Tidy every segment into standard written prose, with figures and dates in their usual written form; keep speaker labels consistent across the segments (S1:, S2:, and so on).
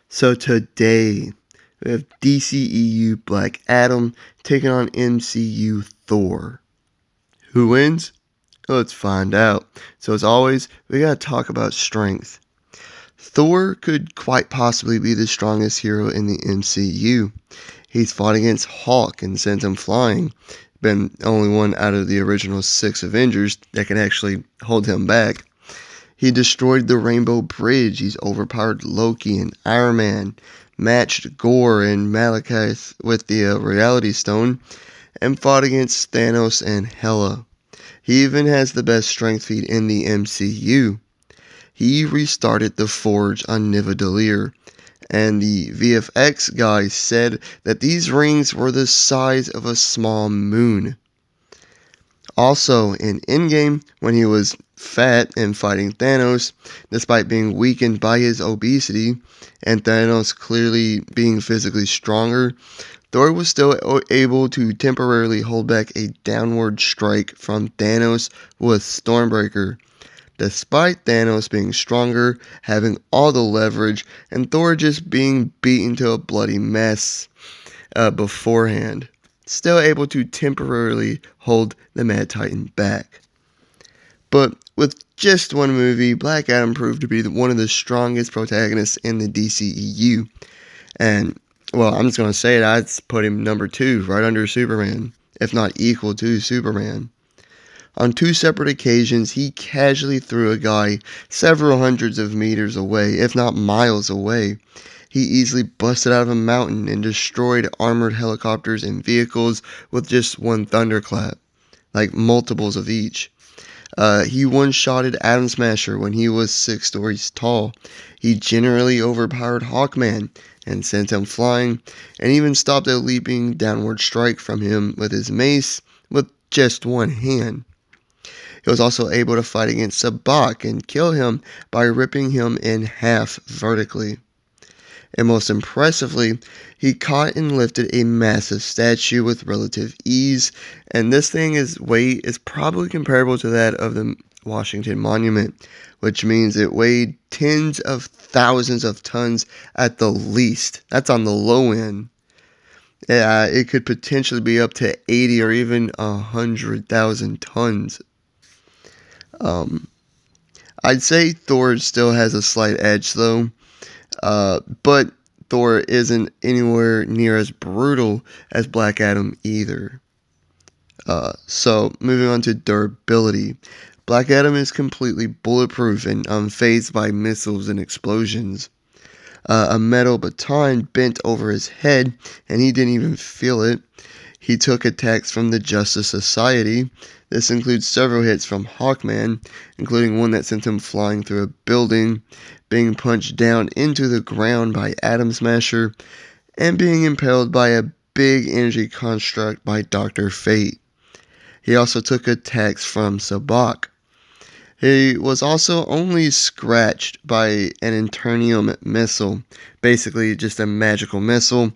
S1: So today we have DCEU Black Adam taking on MCU Thor. Who wins? Let's find out. So as always, we gotta talk about strength. Thor could quite possibly be the strongest hero in the MCU. He's fought against Hulk and sent him flying. Been only one out of the original 6 Avengers that can actually hold him back. He destroyed the Rainbow Bridge. He's overpowered Loki and Iron Man, matched Gore and Malekith with the Reality Stone, and fought against Thanos and Hela. He even has the best strength feat in the MCU. He restarted the Forge on Nidavellir, and the VFX guy said that these rings were the size of a small moon. Also, in Endgame, when he was fat and fighting Thanos, despite being weakened by his obesity, and Thanos clearly being physically stronger, Thor was still able to temporarily hold back a downward strike from Thanos with Stormbreaker, despite Thanos being stronger, having all the leverage, and Thor just being beaten to a bloody mess beforehand. Still able to temporarily hold the Mad Titan back. But with just one movie, Black Adam proved to be one of the strongest protagonists in the DCEU. And, well, I'm just going to say it, I'd put him number 2, right under Superman, if not equal to Superman. On 2 separate occasions, he casually threw a guy several hundreds of meters away, if not miles away. He easily busted out of a mountain and destroyed armored helicopters and vehicles with just one thunderclap, like multiples of each. He one-shotted Atom Smasher when he was 6 stories tall. He generally overpowered Hawkman and sent him flying, and even stopped a leaping downward strike from him with his mace with just one hand. He was also able to fight against Sabak and kill him by ripping him in half vertically. And most impressively, he caught and lifted a massive statue with relative ease, and this thing's weight is probably comparable to that of the Washington Monument, which means it weighed tens of thousands of tons at the least. That's on the low end. Yeah, it could potentially be up to 80 or even 100,000 tons. I'd say Thor still has a slight edge though. But Thor isn't anywhere near as brutal as Black Adam either. So, moving on to durability. Black Adam is completely bulletproof and unfazed by missiles and explosions. A metal baton bent over his head, and he didn't even feel it. He took attacks from the Justice Society. This includes several hits from Hawkman, including one that sent him flying through a building, being punched down into the ground by Atom Smasher, and being impaled by a big energy construct by Dr. Fate. He also took attacks from Sabak. He was also only scratched by an Eternium missile, basically just a magical missile,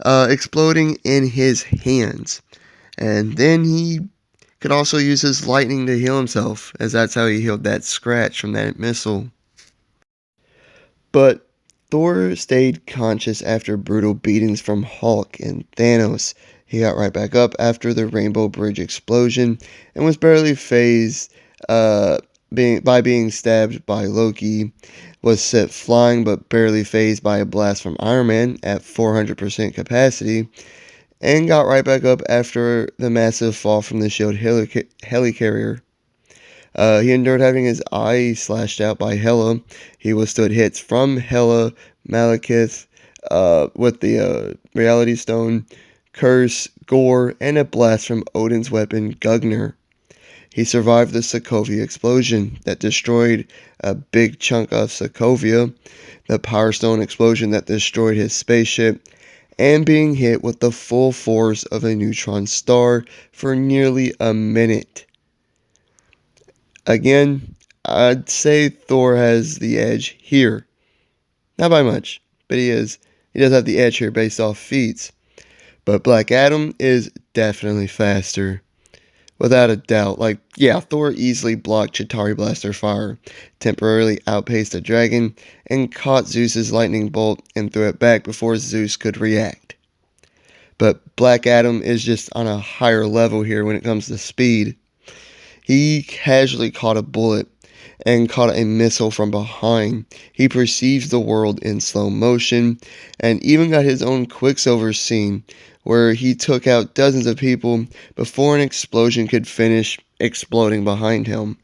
S1: exploding in his hands. And then he could also use his lightning to heal himself, as that's how he healed that scratch from that missile. But Thor stayed conscious after brutal beatings from Hulk and Thanos. He got right back up after the Rainbow Bridge explosion and was barely phased being stabbed by Loki, was set flying but barely phased by a blast from Iron Man at 400% capacity, and got right back up after the massive fall from the shield helicarrier. He endured having his eye slashed out by Hela. He withstood hits from Hela, Malekith, with the Reality Stone, Curse, Gore, and a blast from Odin's weapon, Gugner. He survived the Sokovia explosion that destroyed a big chunk of Sokovia, the Power Stone explosion that destroyed his spaceship, and being hit with the full force of a neutron star for nearly a minute. Again, I'd say Thor has the edge here. Not by much, but he does have the edge here based off feats. But Black Adam is definitely faster. Without a doubt. Like, yeah, Thor easily blocked Chitauri Blaster fire, temporarily outpaced the dragon, and caught Zeus's lightning bolt and threw it back before Zeus could react. But Black Adam is just on a higher level here when it comes to speed. He casually caught a bullet and caught a missile from behind. He perceives the world in slow motion and even got his own Quicksilver scene where he took out dozens of people before an explosion could finish exploding behind him.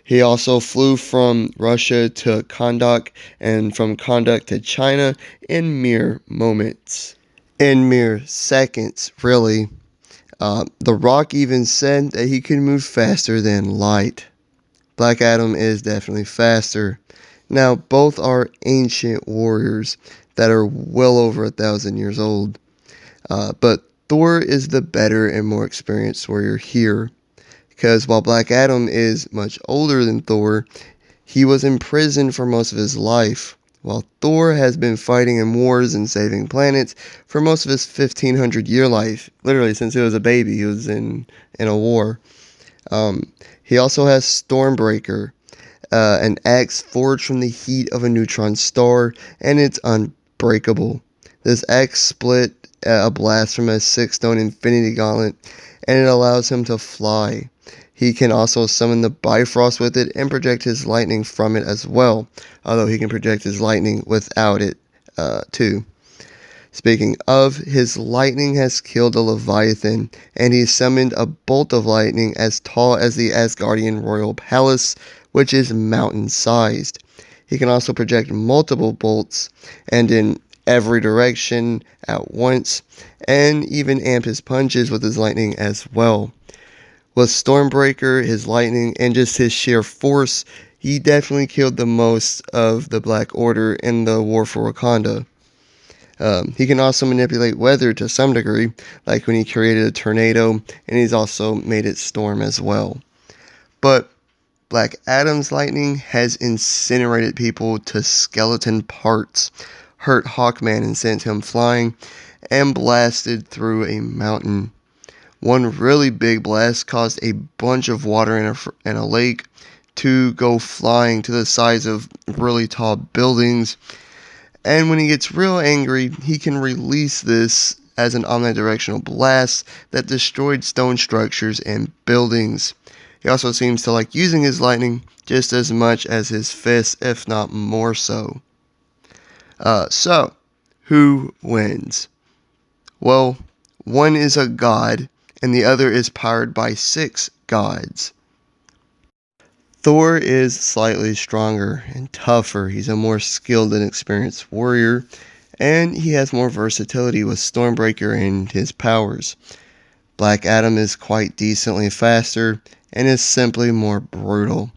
S1: He also flew from Russia to Kondak and from Kondak to China in mere moments. In mere seconds, really. The Rock even said that he could move faster than light. Black Adam is definitely faster. Now, both are ancient warriors that are well over 1,000 years old. But Thor is the better and more experienced warrior here. Because while Black Adam is much older than Thor, he was in prison for most of his life. While Thor has been fighting in wars and saving planets for most of his 1,500-year life. Literally, since he was a baby, he was in a war. He also has Stormbreaker, an axe forged from the heat of a neutron star, and it's unbreakable. This axe split a blast from a 6-stone infinity gauntlet, and it allows him to fly. He can also summon the Bifrost with it and project his lightning from it as well, although he can project his lightning without it, too. Speaking of, his lightning has killed a Leviathan, and he summoned a bolt of lightning as tall as the Asgardian royal palace, which is mountain-sized. He can also project multiple bolts, and in every direction at once, and even amp his punches with his lightning as well. With Stormbreaker, his lightning, and just his sheer force, he definitely killed the most of the Black Order in the War for Wakanda. He can also manipulate weather to some degree, like when he created a tornado, and he's also made it storm as well. But Black Adam's lightning has incinerated people to skeleton parts, hurt Hawkman and sent him flying, and blasted through a mountain. One really big blast caused a bunch of water in a lake to go flying to the size of really tall buildings. And when he gets real angry, he can release this as an omnidirectional blast that destroyed stone structures and buildings. He also seems to like using his lightning just as much as his fists, if not more so. So, who wins? Well, one is a god, and the other is powered by 6 gods. Thor is slightly stronger and tougher. He's a more skilled and experienced warrior, and he has more versatility with Stormbreaker and his powers. Black Adam is quite decently faster and is simply more brutal.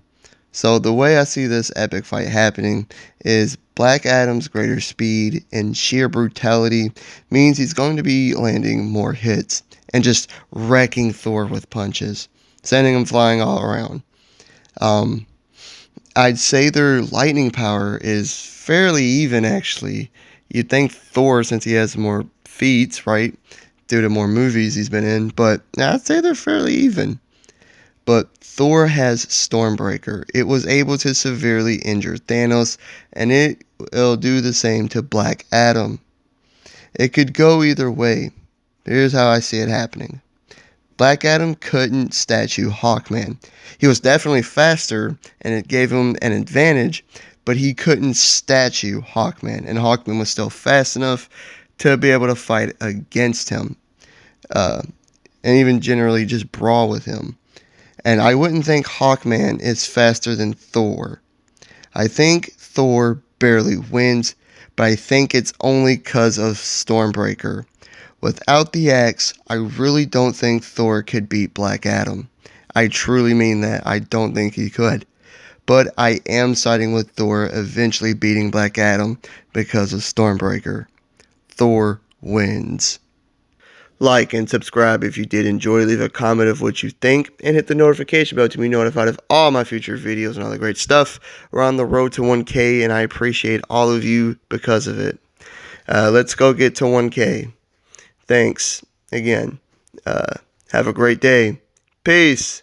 S1: So the way I see this epic fight happening is Black Adam's greater speed and sheer brutality means he's going to be landing more hits and just wrecking Thor with punches, sending him flying all around. I'd say their lightning power is fairly even, actually. You'd think Thor, since he has more feats, right, due to more movies he's been in, but I'd say they're fairly even. But Thor has Stormbreaker. It was able to severely injure Thanos, and it will do the same to Black Adam. It could go either way. Here's how I see it happening. Black Adam couldn't statue Hawkman. He was definitely faster, and it gave him an advantage, but he couldn't statue Hawkman, and Hawkman was still fast enough to be able to fight against him, and even generally just brawl with him. And I wouldn't think Hawkman is faster than Thor. I think Thor barely wins, but I think it's only because of Stormbreaker. Without the axe, I really don't think Thor could beat Black Adam. I truly mean that. I don't think he could. But I am siding with Thor eventually beating Black Adam because of Stormbreaker. Thor wins. Like and subscribe if you did enjoy. Leave a comment of what you think, and hit the notification bell to be notified of all my future videos and all the great stuff. We're on the road to 1K, and I appreciate all of you because of it. Let's go get to 1K. Thanks again. Have a great day. Peace.